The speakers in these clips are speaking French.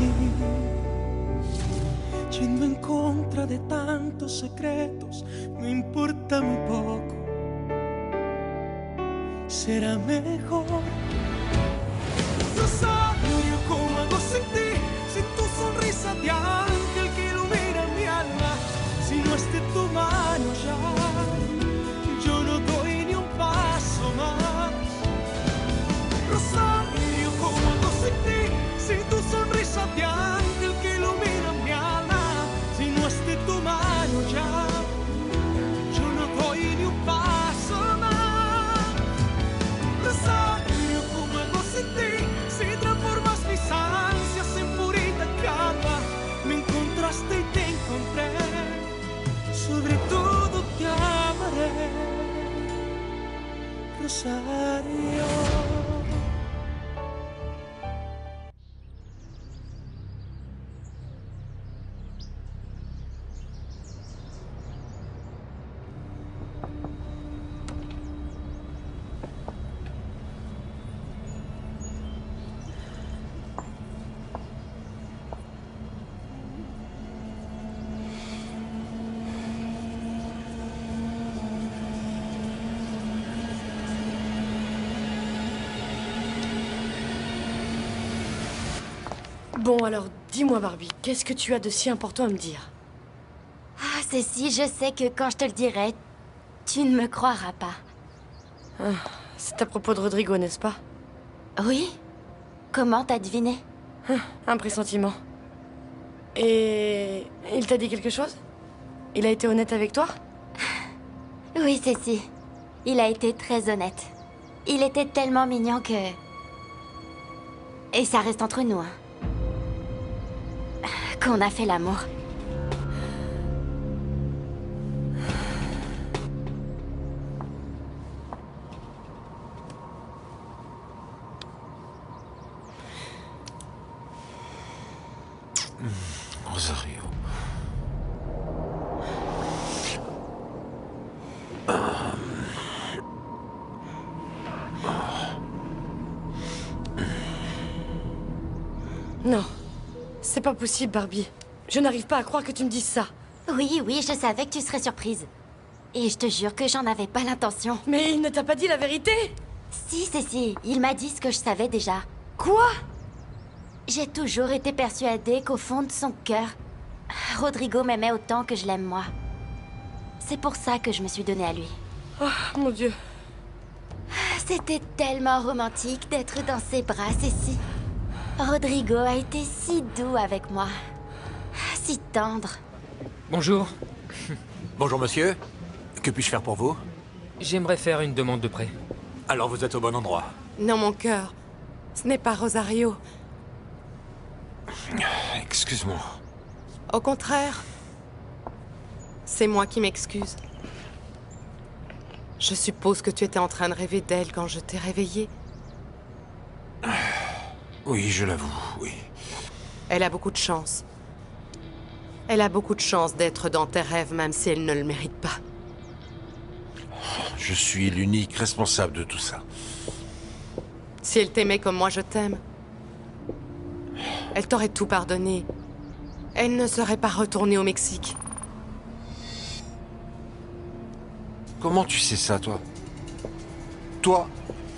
así, yendo en contra de tantos secretos, me importa muy poco. Será mejor. Rosario, ¿cómo hago sin ti? Sin tu sonrisa de ángel que ilumina mi alma. Si no es de tu mano ya, yo no doy ni un paso más. Rosario, ¿cómo hago sin ti? Sin tu sonrisa de ángel que ilumina mi alma. Si no es de tu mano ya, yo no doy ni un paso más. Rosario, ¿cómo hago sin ti? Si transformas mis ansias en purita calma. Me encontraste y te encontré, sobre todo te amaré, Rosario. Bon, alors, dis-moi, Barbie, qu'est-ce que tu as de si important à me dire? Ah, Cécile, je sais que quand je te le dirai, tu ne me croiras pas. Ah, c'est à propos de Rodrigo, n'est-ce pas? Oui? Comment t'as deviné? Un pressentiment. Et... il t'a dit quelque chose? Il a été honnête avec toi? Oui, Cécile. Il a été très honnête. Il était tellement mignon que... Et ça reste entre nous, hein. Qu'on a fait l'amour. Rosario. Non. C'est pas possible, Barbie. Je n'arrive pas à croire que tu me dises ça. Oui, oui, je savais que tu serais surprise. Et je te jure que j'en avais pas l'intention. Mais il ne t'a pas dit la vérité? Si, Cécile, il m'a dit ce que je savais déjà. Quoi? J'ai toujours été persuadée qu'au fond de son cœur, Rodrigo m'aimait autant que je l'aime moi. C'est pour ça que je me suis donnée à lui. Oh, mon Dieu. C'était tellement romantique d'être dans ses bras, Cécile. Rodrigo a été si doux avec moi. Si tendre. Bonjour. Bonjour monsieur. Que puis-je faire pour vous? J'aimerais faire une demande de prêt. Alors vous êtes au bon endroit. Non, mon cœur. Ce n'est pas Rosario. Excuse-moi. Au contraire, c'est moi qui m'excuse. Je suppose que tu étais en train de rêver d'elle quand je t'ai réveillée. Oui, je l'avoue, oui. Elle a beaucoup de chance. Elle a beaucoup de chance d'être dans tes rêves, même si elle ne le mérite pas. Je suis l'unique responsable de tout ça. Si elle t'aimait comme moi je t'aime, elle t'aurait tout pardonné. Elle ne serait pas retournée au Mexique. Comment tu sais ça, toi? Toi,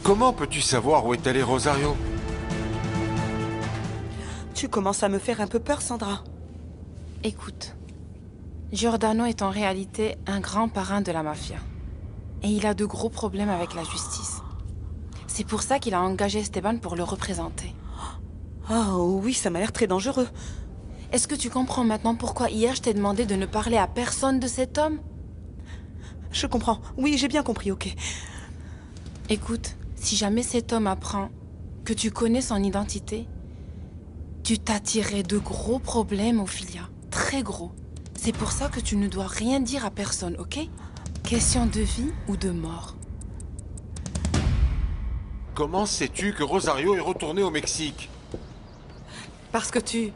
comment peux-tu savoir où est allé Rosario? Tu commences à me faire un peu peur, Sandra. Écoute, Giordano est en réalité un grand parrain de la mafia. Et il a de gros problèmes avec la justice. C'est pour ça qu'il a engagé Esteban pour le représenter. Oh oui, ça m'a l'air très dangereux. Est-ce que tu comprends maintenant pourquoi hier je t'ai demandé de ne parler à personne de cet homme? Je comprends. Oui, j'ai bien compris, ok. Écoute, si jamais cet homme apprend que tu connais son identité, tu t'attirerais de gros problèmes, Ophelia. Très gros. C'est pour ça que tu ne dois rien dire à personne, ok? Question de vie ou de mort. Comment sais-tu que Rosario est retourné au Mexique? Parce que tu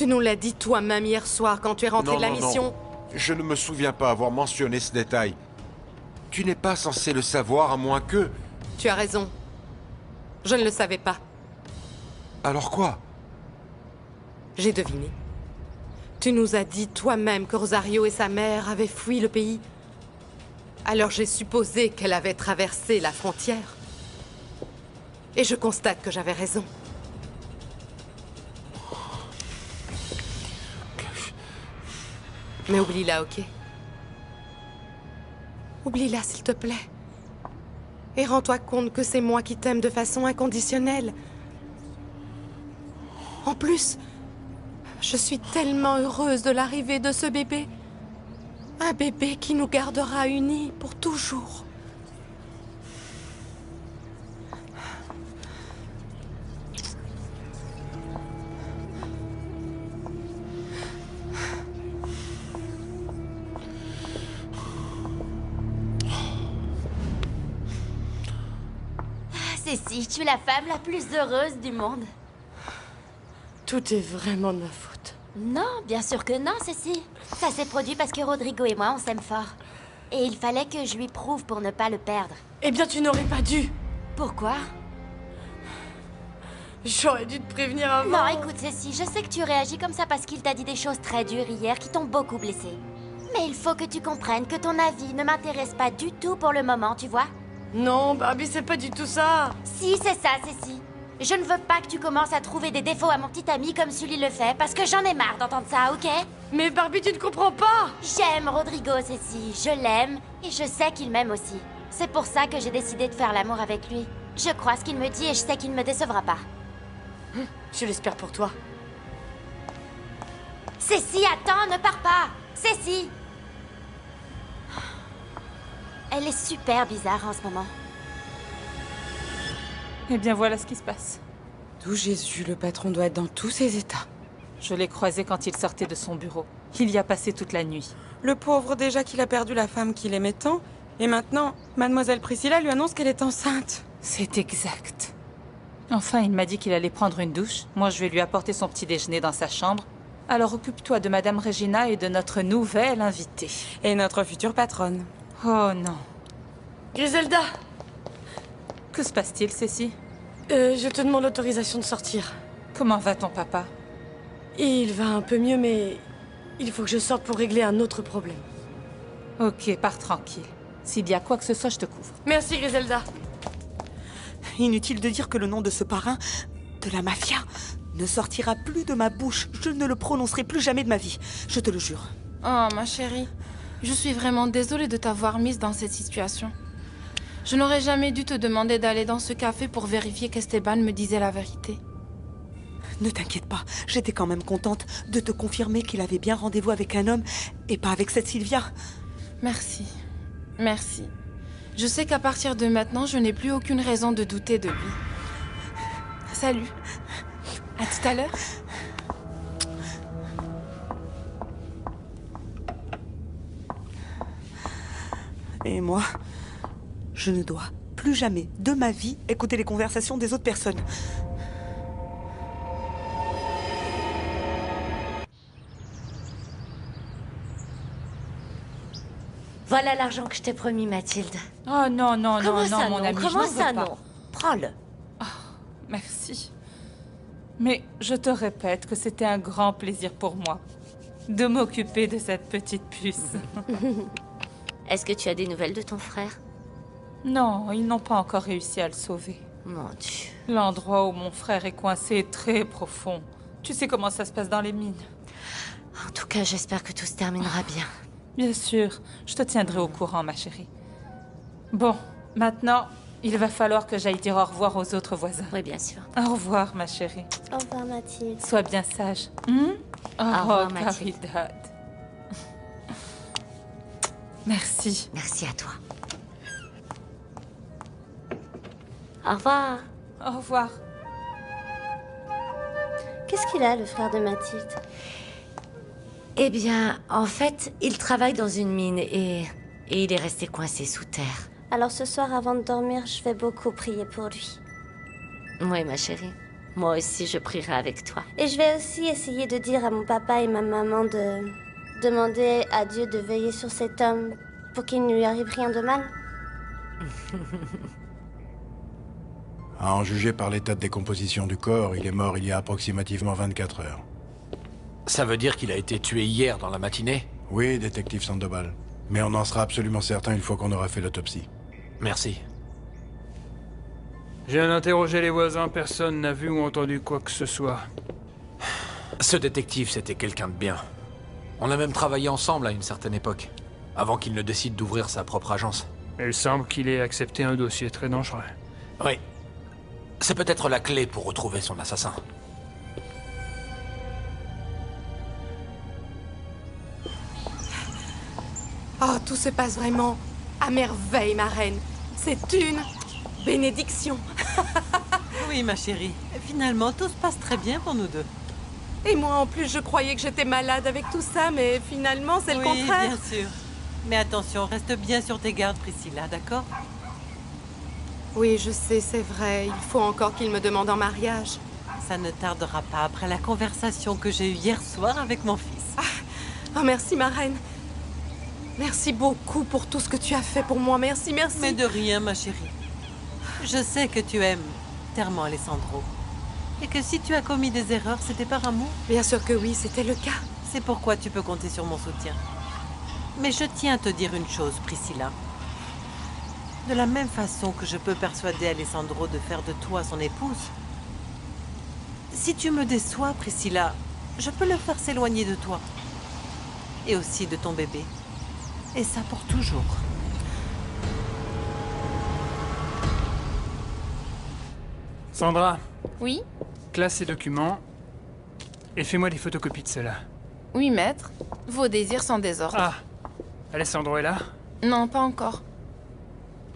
nous l'as dit toi-même hier soir quand tu es rentré de la mission. Non. Je ne me souviens pas avoir mentionné ce détail. Tu n'es pas censé le savoir à moins que... Tu as raison. Je ne le savais pas. Alors quoi? J'ai deviné. Tu nous as dit toi-même que Rosario et sa mère avaient fui le pays. Alors j'ai supposé qu'elle avait traversé la frontière. Et je constate que j'avais raison. Mais oublie-la, ok? Oublie-la, s'il te plaît. Et rends-toi compte que c'est moi qui t'aime de façon inconditionnelle. En plus, je suis tellement heureuse de l'arrivée de ce bébé. Un bébé qui nous gardera unis pour toujours. Cécile, tu es la femme la plus heureuse du monde. Tout est vraiment de ma faute. Non, bien sûr que non, Cécile. Ça s'est produit parce que Rodrigo et moi, on s'aime fort. Et il fallait que je lui prouve pour ne pas le perdre. Eh bien, tu n'aurais pas dû. Pourquoi? J'aurais dû te prévenir avant. Non, écoute, Cécile, je sais que tu réagis comme ça parce qu'il t'a dit des choses très dures hier qui t'ont beaucoup blessée. Mais il faut que tu comprennes que ton avis ne m'intéresse pas du tout pour le moment, tu vois? Non, Barbie, c'est pas du tout ça. Si, c'est ça, Cécile. Je ne veux pas que tu commences à trouver des défauts à mon petit ami comme Sully le fait, parce que j'en ai marre d'entendre ça, ok? Mais Barbie, tu ne comprends pas. J'aime Rodrigo, Cécile. Je l'aime, et je sais qu'il m'aime aussi. C'est pour ça que j'ai décidé de faire l'amour avec lui. Je crois ce qu'il me dit et je sais qu'il ne me décevra pas. Je l'espère pour toi. Cécile, attends, ne pars pas! Cécile! Elle est super bizarre en ce moment. Eh bien, voilà ce qui se passe. D'où Jésus, le patron doit être dans tous ses états. Je l'ai croisé quand il sortait de son bureau. Il y a passé toute la nuit. Le pauvre, déjà qu'il a perdu la femme qu'il aimait tant, et maintenant, mademoiselle Priscilla lui annonce qu'elle est enceinte. C'est exact. Enfin, il m'a dit qu'il allait prendre une douche. Moi, je vais lui apporter son petit déjeuner dans sa chambre. Alors occupe-toi de Madame Regina et de notre nouvelle invitée. Et notre future patronne. Oh non. Griselda, Que se passe-t-il, Cécile? je te demande l'autorisation de sortir. Comment va ton papa? Il va un peu mieux, mais il faut que je sorte pour régler un autre problème. Ok, pars tranquille. S'il y a quoi que ce soit, je te couvre. Merci, Griselda. Inutile de dire que le nom de ce parrain, de la mafia, ne sortira plus de ma bouche. Je ne le prononcerai plus jamais de ma vie. Je te le jure. Oh, ma chérie. Je suis vraiment désolée de t'avoir mise dans cette situation. Je n'aurais jamais dû te demander d'aller dans ce café pour vérifier qu'Esteban me disait la vérité. Ne t'inquiète pas, j'étais quand même contente de te confirmer qu'il avait bien rendez-vous avec un homme et pas avec cette Sylvia. Merci. Merci. Je sais qu'à partir de maintenant, je n'ai plus aucune raison de douter de lui. Salut. À tout à l'heure. Et moi, je ne dois plus jamais de ma vie écouter les conversations des autres personnes. Voilà l'argent que je t'ai promis, Mathilde. Oh non, non, Comment non, ça, non, mon non? ami, je Comment n'en veux ça, pas. non? Prends-le. Merci. Mais je te répète que c'était un grand plaisir pour moi de m'occuper de cette petite puce. Est-ce que tu as des nouvelles de ton frère? Non, ils n'ont pas encore réussi à le sauver. Mon Dieu. L'endroit où mon frère est coincé est très profond. Tu sais comment ça se passe dans les mines. En tout cas, j'espère que tout se terminera bien. Bien sûr, je te tiendrai au courant, ma chérie. Bon, maintenant, il va falloir que j'aille dire au revoir aux autres voisins. Oui, bien sûr. Au revoir, ma chérie. Au revoir, Mathilde. Sois bien sage. Au revoir, Mathilde. Caridad. Merci. Merci à toi. Au revoir. Au revoir. Qu'est-ce qu'il a, le frère de Mathilde? Eh bien, en fait, il travaille dans une mine et il est resté coincé sous terre. Alors ce soir, avant de dormir, je vais beaucoup prier pour lui. Oui, ma chérie. Moi aussi, je prierai avec toi. Et je vais aussi essayer de dire à mon papa et ma maman de demander à Dieu de veiller sur cet homme pour qu'il ne lui arrive rien de mal. À en juger par l'état de décomposition du corps, il est mort il y a approximativement 24 heures. Ça veut dire qu'il a été tué hier dans la matinée? Oui, détective Sandoval. Mais on en sera absolument certain une fois qu'on aura fait l'autopsie. Merci. J'ai interrogé les voisins, personne n'a vu ou entendu quoi que ce soit. Ce détective, c'était quelqu'un de bien. On a même travaillé ensemble à une certaine époque, avant qu'il ne décide d'ouvrir sa propre agence. Il semble qu'il ait accepté un dossier très dangereux. Oui. C'est peut-être la clé pour retrouver son assassin. Oh, tout se passe vraiment à merveille, ma reine. C'est une bénédiction. Oui, ma chérie. Finalement, tout se passe très bien pour nous deux. Et moi, en plus, je croyais que j'étais malade avec tout ça, mais finalement, c'est le contraire. Oui, bien sûr. Mais attention, reste bien sur tes gardes, Priscilla, d'accord? Oui, je sais, c'est vrai. Il faut encore qu'il me demande en mariage. Ça ne tardera pas après la conversation que j'ai eue hier soir avec mon fils. Oh, merci, ma reine. Merci beaucoup pour tout ce que tu as fait pour moi. Merci, merci. Mais de rien, ma chérie. Je sais que tu aimes tellement Alessandro. Et que si tu as commis des erreurs, c'était par amour. Bien sûr que oui, c'était le cas. C'est pourquoi tu peux compter sur mon soutien. Mais je tiens à te dire une chose, Priscilla. De la même façon que je peux persuader Alessandro de faire de toi son épouse, si tu me déçois, Priscilla, je peux le faire s'éloigner de toi. Et aussi de ton bébé. Et ça pour toujours. Sandra. Oui? Classe ces documents et fais-moi des photocopies de cela. Oui, maître. Vos désirs sont désordres. Ah, Alessandro est là? Non, pas encore.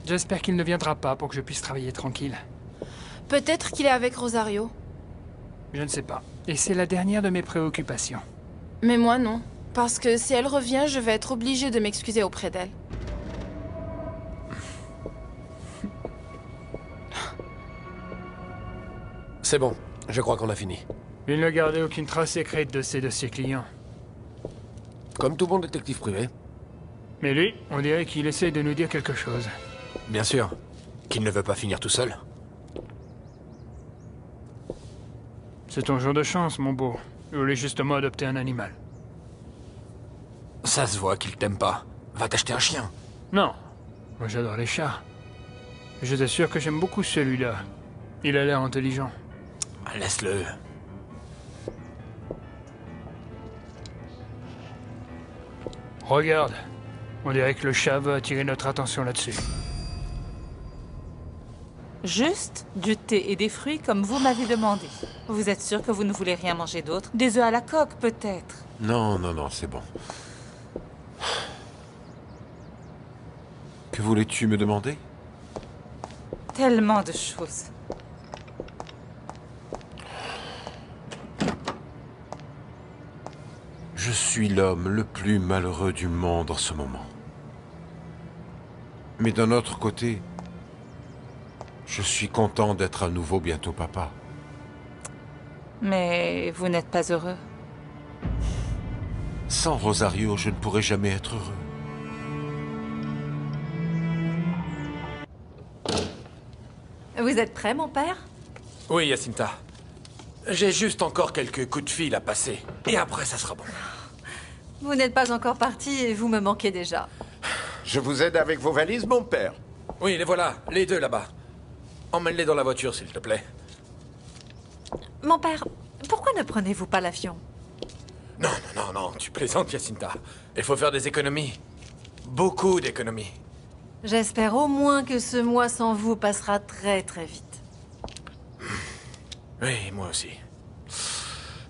J'espère qu'il ne viendra pas pour que je puisse travailler tranquille. Peut-être qu'il est avec Rosario. Je ne sais pas. Et c'est la dernière de mes préoccupations. Mais moi, non. Parce que si elle revient, je vais être obligée de m'excuser auprès d'elle. C'est bon, je crois qu'on a fini. Il ne gardait aucune trace écrite de ses dossiers clients. Comme tout bon détective privé. Mais lui, on dirait qu'il essaye de nous dire quelque chose. Bien sûr. Qu'il ne veut pas finir tout seul. C'est ton jour de chance, mon beau. Je voulais justement adopter un animal. Ça se voit qu'il t'aime pas. Va t'acheter un chien. Non. Moi, j'adore les chats. Je t'assure que j'aime beaucoup celui-là. Il a l'air intelligent. Laisse-le. Regarde. On dirait que le chat veut attirer notre attention là-dessus. Juste du thé et des fruits comme vous m'avez demandé. Vous êtes sûr que vous ne voulez rien manger d'autre? Des œufs à la coque, peut-être? Non, non, non, c'est bon. Que voulais-tu me demander? Tellement de choses. Je suis l'homme le plus malheureux du monde en ce moment. Mais d'un autre côté, je suis content d'être à nouveau bientôt papa. Mais vous n'êtes pas heureux. Sans Rosario, je ne pourrais jamais être heureux. Vous êtes prêt, mon père? Oui, Jacinta. J'ai juste encore quelques coups de fil à passer. Et après, ça sera bon. Vous n'êtes pas encore parti et vous me manquez déjà. Je vous aide avec vos valises, mon père. Oui, les voilà, les deux là-bas. Emmène-les dans la voiture, s'il te plaît. Mon père, pourquoi ne prenez-vous pas l'avion? Non, non, non, non, tu plaisantes, Jacinta. Il faut faire des économies. Beaucoup d'économies. J'espère au moins que ce mois sans vous passera très très vite. Oui, moi aussi.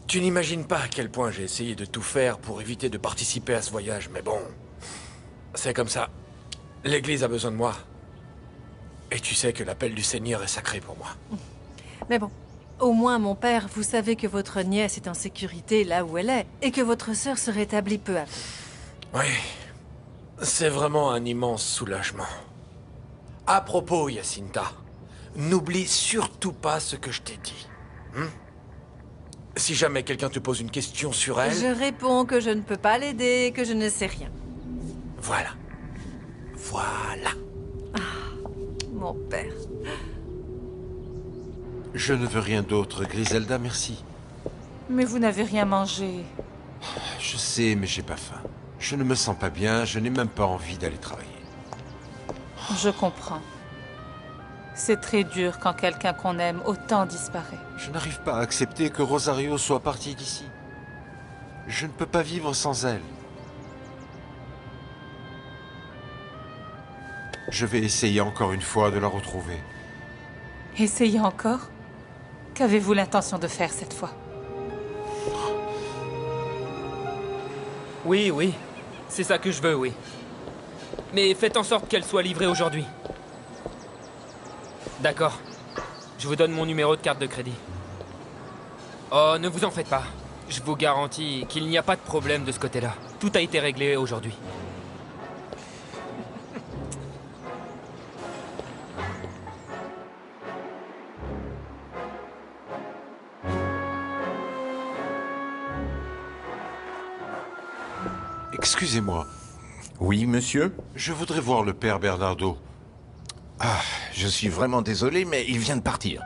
Tu n'imagines pas à quel point j'ai essayé de tout faire pour éviter de participer à ce voyage, mais bon... C'est comme ça. L'Église a besoin de moi. Et tu sais que l'appel du Seigneur est sacré pour moi. Mais bon, au moins, mon père, vous savez que votre nièce est en sécurité là où elle est, et que votre sœur se rétablit peu à peu. Oui. C'est vraiment un immense soulagement. À propos, Jacinta, n'oublie surtout pas ce que je t'ai dit. Si jamais quelqu'un te pose une question sur elle... Je réponds que je ne peux pas l'aider, que je ne sais rien. Voilà. Voilà. Ah, mon père. Je ne veux rien d'autre, Griselda, merci. Mais vous n'avez rien mangé. Je sais, mais j'ai pas faim. Je ne me sens pas bien, je n'ai même pas envie d'aller travailler. Je comprends. C'est très dur quand quelqu'un qu'on aime autant disparaît. Je n'arrive pas à accepter que Rosario soit partie d'ici. Je ne peux pas vivre sans elle. Je vais essayer encore une fois de la retrouver. Essayez encore? Qu'avez-vous l'intention de faire cette fois? Oui, oui. C'est ça que je veux, oui. Mais faites en sorte qu'elle soit livrée aujourd'hui. D'accord. Je vous donne mon numéro de carte de crédit. Oh, ne vous en faites pas. Je vous garantis qu'il n'y a pas de problème de ce côté-là. Tout a été réglé aujourd'hui. Excusez-moi. Oui, monsieur? Je voudrais voir le père Bernardo. Ah, je suis vraiment désolé, mais il vient de partir.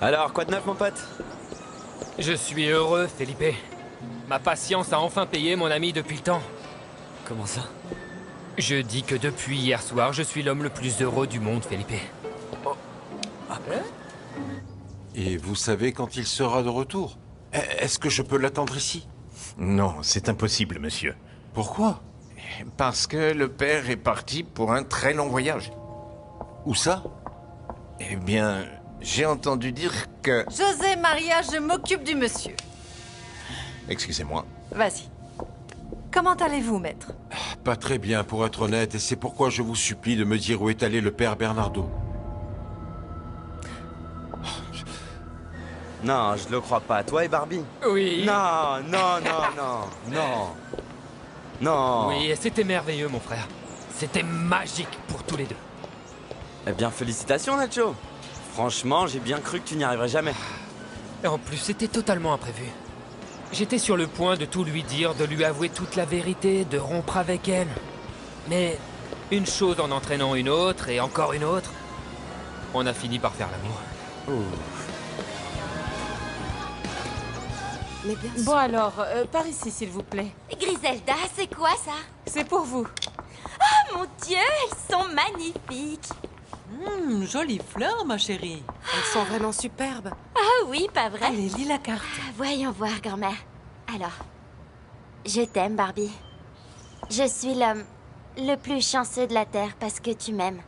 Alors, quoi de neuf, mon pote? Je suis heureux, Felipe. Ma patience a enfin payé, mon ami, depuis le temps. Comment ça? Je dis que depuis hier soir, je suis l'homme le plus heureux du monde, Felipe. Oh. Ah bon? Et vous savez quand il sera de retour? Est-ce que je peux l'attendre ici? Non, c'est impossible, monsieur. Pourquoi? Parce que le père est parti pour un très long voyage. Où ça? Eh bien, j'ai entendu dire que... José Maria, je m'occupe du monsieur. Excusez-moi. Vas-y. Comment allez-vous, maître? Pas très bien, pour être honnête, et c'est pourquoi je vous supplie de me dire où est allé le père Bernardo. Non, je le crois pas. Toi et Barbie? Oui. Non, non, non, non, non. Non. Oui, et c'était merveilleux, mon frère. C'était magique pour tous les deux. Eh bien, félicitations, Nacho. Franchement, j'ai bien cru que tu n'y arriverais jamais. Et en plus, c'était totalement imprévu. J'étais sur le point de tout lui dire, de lui avouer toute la vérité, de rompre avec elle. Mais une chose en entraînant une autre, et encore une autre, on a fini par faire l'amour. Mais bien Bon alors, par ici s'il vous plaît. Griselda, c'est quoi ça? C'est pour vous. Oh mon Dieu, elles sont magnifiques. Jolies fleurs, ma chérie. Elles sont vraiment superbes. Ah oui, pas vrai? Allez, lis la carte. Voyons voir, grand-mère. Alors, je t'aime, Barbie. Je suis l'homme le plus chanceux de la Terre parce que tu m'aimes.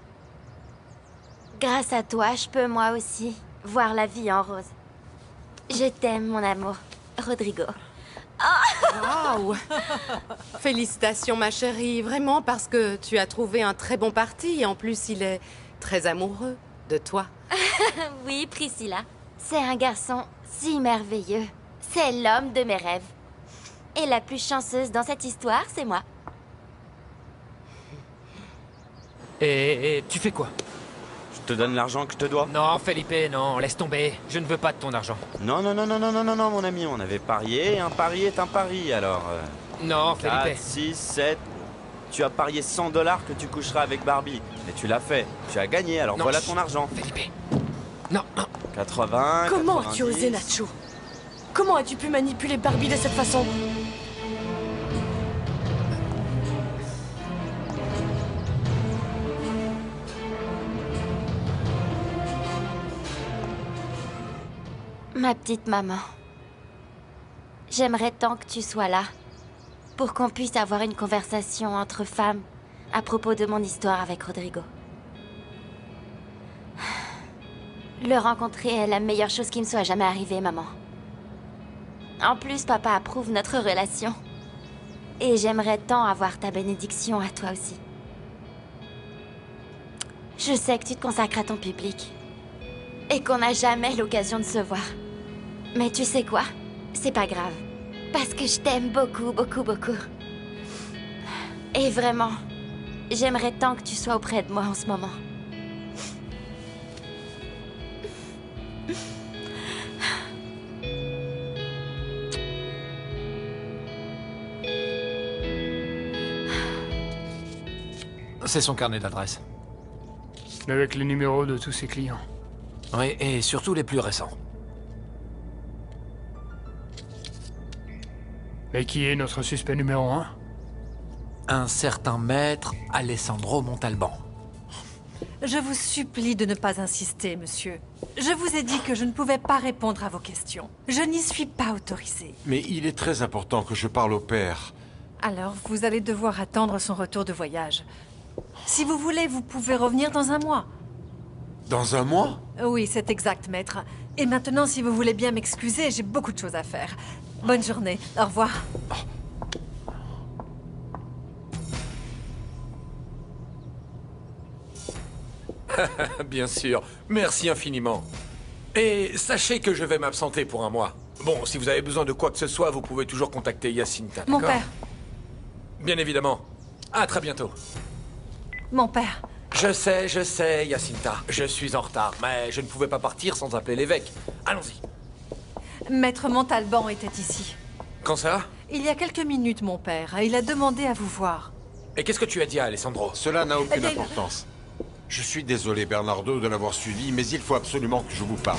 Grâce à toi, je peux moi aussi voir la vie en rose. Je t'aime, mon amour. Rodrigo. Waouh! Félicitations, ma chérie. Vraiment, parce que tu as trouvé un très bon parti. Et en plus, il est très amoureux de toi. Oui, Priscilla. C'est un garçon si merveilleux. C'est l'homme de mes rêves. Et la plus chanceuse dans cette histoire, c'est moi. Et tu fais quoi? Je te donne l'argent que je te dois. Non, Felipe, non, laisse tomber. Je ne veux pas de ton argent. Non, non, non, non, non, non, non, non, mon ami, on avait parié, un pari est un pari, alors... Non, 4, Felipe. 6, 7... Tu as parié 100 $ que tu coucheras avec Barbie. Mais tu l'as fait. Tu as gagné, alors non, voilà ton argent. Felipe. Non, non. 80, Comment 90... as-tu osé, Nacho? Comment as-tu pu manipuler Barbie de cette façon? Ma petite maman. J'aimerais tant que tu sois là. Pour qu'on puisse avoir une conversation entre femmes à propos de mon histoire avec Rodrigo. Le rencontrer est la meilleure chose qui me soit jamais arrivée, maman. En plus, papa approuve notre relation. Et j'aimerais tant avoir ta bénédiction à toi aussi. Je sais que tu te consacres à ton public. Et qu'on n'a jamais l'occasion de se voir. Mais tu sais quoi? C'est pas grave. Parce que je t'aime beaucoup, beaucoup, beaucoup. Et vraiment, j'aimerais tant que tu sois auprès de moi en ce moment. C'est son carnet d'adresse. Avec les numéros de tous ses clients. Oui, et surtout les plus récents. Et qui est notre suspect numéro 1? Un certain maître Alessandro Montalban. Je vous supplie de ne pas insister, monsieur. Je vous ai dit que je ne pouvais pas répondre à vos questions. Je n'y suis pas autorisée. Mais il est très important que je parle au père. Alors, vous allez devoir attendre son retour de voyage. Si vous voulez, vous pouvez revenir dans un mois. Dans un mois? Oui, c'est exact, maître. Et maintenant, si vous voulez bien m'excuser, j'ai beaucoup de choses à faire. Bonne journée. Au revoir. Bien sûr. Merci infiniment. Et sachez que je vais m'absenter pour un mois. Bon, si vous avez besoin de quoi que ce soit, vous pouvez toujours contacter Jacinta, Mon d'accord? père. Bien évidemment. À très bientôt. Mon père. Je sais, Jacinta. Je suis en retard, mais je ne pouvais pas partir sans appeler l'évêque. Allons-y. Maître Montalban était ici. Quand ça? Il y a quelques minutes, mon père. Il a demandé à vous voir. Et qu'est-ce que tu as dit à Alessandro? Cela n'a aucune Eh bien, importance. Je suis désolé, Bernardo, de l'avoir suivi, mais il faut absolument que je vous parle.